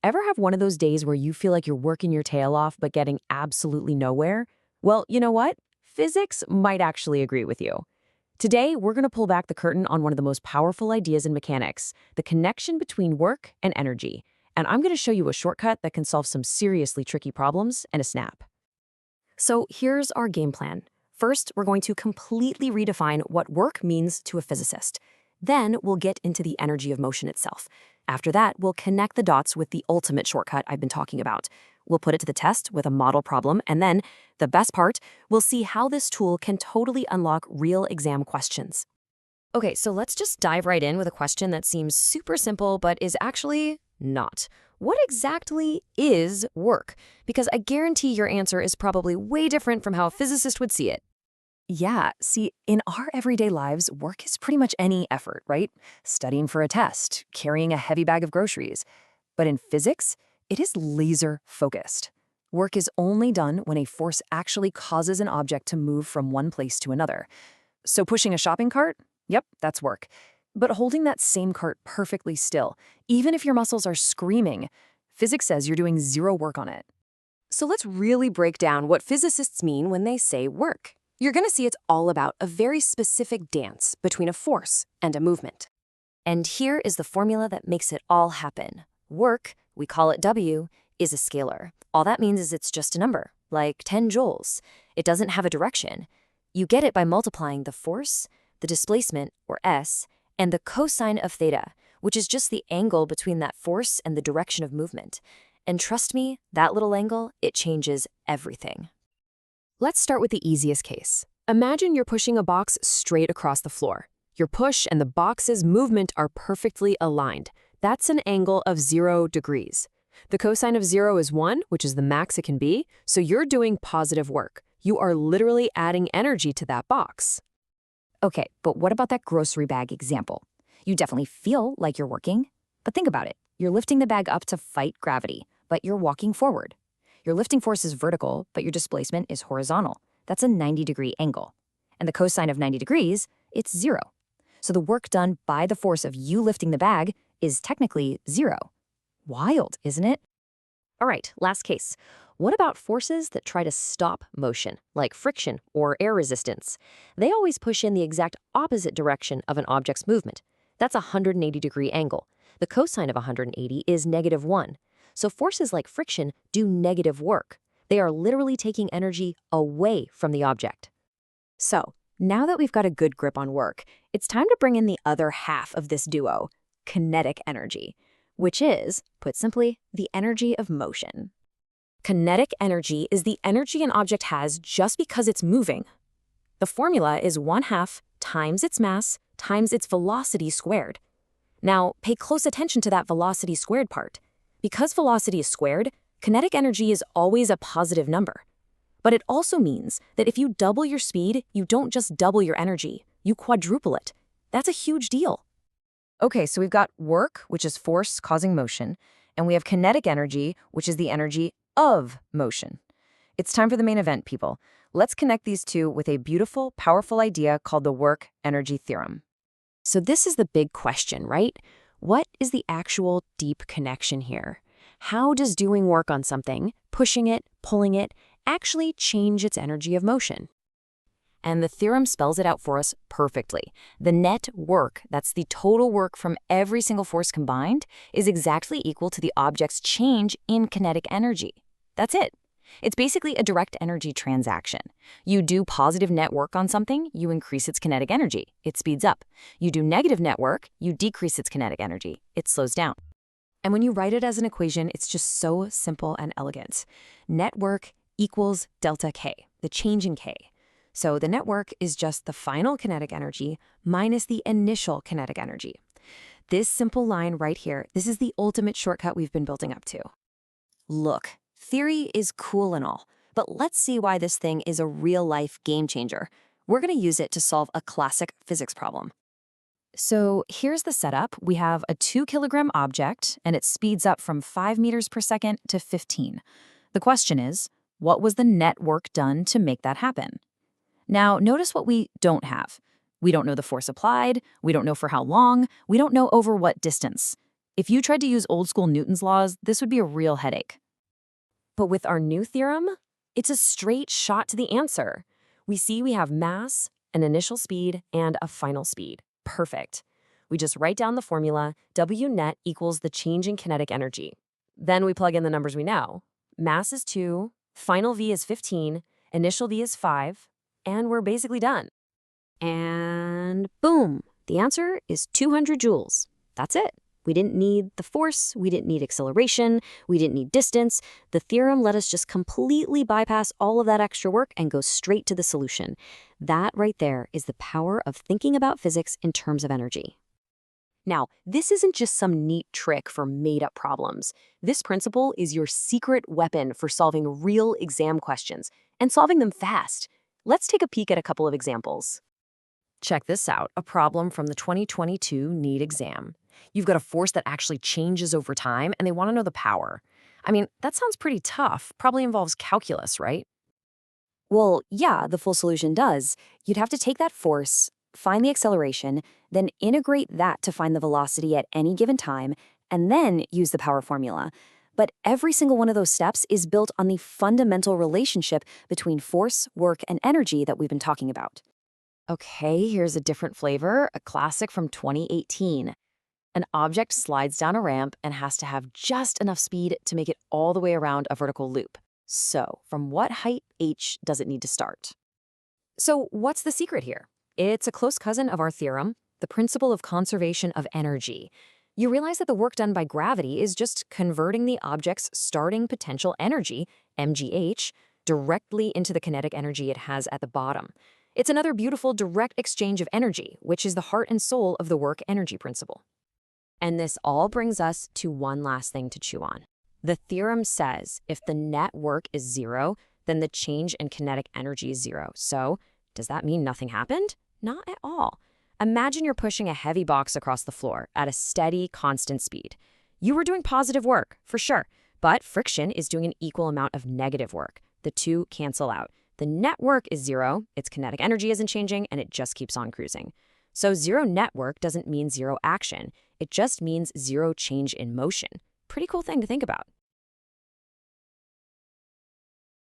Ever have one of those days where you feel like you're working your tail off but getting absolutely nowhere? Well, you know what? Physics might actually agree with you. Today, we're going to pull back the curtain on one of the most powerful ideas in mechanics, the connection between work and energy. And I'm going to show you a shortcut that can solve some seriously tricky problems in a snap. So here's our game plan. First, we're going to completely redefine what work means to a physicist. Then we'll get into the energy of motion itself. After that, we'll connect the dots with the ultimate shortcut I've been talking about. We'll put it to the test with a model problem, and then, the best part, we'll see how this tool can totally unlock real exam questions. Okay, so let's just dive right in with a question that seems super simple, but is actually not. What exactly is work? Because I guarantee your answer is probably way different from how a physicist would see it. Yeah, see, in our everyday lives, work is pretty much any effort, right? Studying for a test, carrying a heavy bag of groceries. But in physics, it is laser-focused. Work is only done when a force actually causes an object to move from one place to another. So pushing a shopping cart? Yep, that's work. But holding that same cart perfectly still, even if your muscles are screaming, physics says you're doing zero work on it. So let's really break down what physicists mean when they say work. You're going to see it's all about a very specific dance between a force and a movement. And here is the formula that makes it all happen. Work, we call it W, is a scalar. All that means is it's just a number, like 10 joules. It doesn't have a direction. You get it by multiplying the force, the displacement, or S, and the cosine of theta, which is just the angle between that force and the direction of movement. And trust me, that little angle, it changes everything. Let's start with the easiest case. Imagine you're pushing a box straight across the floor. Your push and the box's movement are perfectly aligned. That's an angle of 0 degrees. The cosine of 0 is 1, which is the max it can be, so you're doing positive work. You are literally adding energy to that box. Okay, but what about that grocery bag example? You definitely feel like you're working, but think about it. You're lifting the bag up to fight gravity, but you're walking forward. Your lifting force is vertical, but your displacement is horizontal. That's a 90-degree angle. And the cosine of 90 degrees, it's 0. So the work done by the force of you lifting the bag is technically 0. Wild, isn't it? All right, last case. What about forces that try to stop motion, like friction or air resistance? They always push in the exact opposite direction of an object's movement. That's a 180-degree angle. The cosine of 180 is -1. So forces like friction do negative work. They are literally taking energy away from the object. So, now that we've got a good grip on work, it's time to bring in the other half of this duo, kinetic energy, which is, put simply, the energy of motion. Kinetic energy is the energy an object has just because it's moving. The formula is 1/2 times its mass times its velocity squared. Now, pay close attention to that velocity squared part. Because velocity is squared, kinetic energy is always a positive number. But it also means that if you double your speed, you don't just double your energy, you quadruple it. That's a huge deal. Okay, so we've got work, which is force causing motion, and we have kinetic energy, which is the energy of motion. It's time for the main event, people. Let's connect these two with a beautiful, powerful idea called the work-energy theorem. So this is the big question, right? What is the actual deep connection here? How does doing work on something, pushing it, pulling it, actually change its energy of motion? And the theorem spells it out for us perfectly. The net work, that's the total work from every single force combined, is exactly equal to the object's change in kinetic energy. That's it. It's basically a direct energy transaction. You do positive net work on something, you increase its kinetic energy. It speeds up. You do negative net work, you decrease its kinetic energy. It slows down. And when you write it as an equation, it's just so simple and elegant. Net work equals delta K, the change in K. So the net work is just the final kinetic energy minus the initial kinetic energy. This simple line right here, this is the ultimate shortcut we've been building up to. Look, theory is cool and all, but let's see why this thing is a real-life game changer. We're going to use it to solve a classic physics problem. So here's the setup. We have a 2-kilogram object, and it speeds up from 5 meters per second to 15. The question is, what was the net work done to make that happen? Now, notice what we don't have. We don't know the force applied, we don't know for how long, we don't know over what distance. If you tried to use old school Newton's laws, this would be a real headache. But with our new theorem, it's a straight shot to the answer. We see we have mass, an initial speed, and a final speed. Perfect. We just write down the formula, W net equals the change in kinetic energy. Then we plug in the numbers we know. Mass is 2, final V is 15, initial V is 5, and we're basically done. And boom, the answer is 200 joules. That's it. We didn't need the force, we didn't need acceleration, we didn't need distance. The theorem let us just completely bypass all of that extra work and go straight to the solution. That right there is the power of thinking about physics in terms of energy. Now, this isn't just some neat trick for made-up problems. This principle is your secret weapon for solving real exam questions and solving them fast. Let's take a peek at a couple of examples. Check this out, a problem from the 2022 NEET exam. You've got a force that actually changes over time, and they want to know the power. I mean, that sounds pretty tough. Probably involves calculus, right? Well, yeah, the full solution does. You'd have to take that force, find the acceleration, then integrate that to find the velocity at any given time, and then use the power formula. But every single one of those steps is built on the fundamental relationship between force, work, and energy that we've been talking about. Okay, here's a different flavor, a classic from 2018. An object slides down a ramp and has to have just enough speed to make it all the way around a vertical loop. So, from what height h does it need to start? So, what's the secret here? It's a close cousin of our theorem, the principle of conservation of energy. You realize that the work done by gravity is just converting the object's starting potential energy, mgh, directly into the kinetic energy it has at the bottom. It's another beautiful direct exchange of energy, which is the heart and soul of the work-energy principle. And this all brings us to one last thing to chew on. The theorem says if the net work is 0, then the change in kinetic energy is 0. So, does that mean nothing happened? Not at all. Imagine you're pushing a heavy box across the floor at a steady, constant speed. You were doing positive work, for sure, but friction is doing an equal amount of negative work. The two cancel out. The net work is 0, its kinetic energy isn't changing, and it just keeps on cruising. So 0 net work doesn't mean 0 action. It just means 0 change in motion. Pretty cool thing to think about.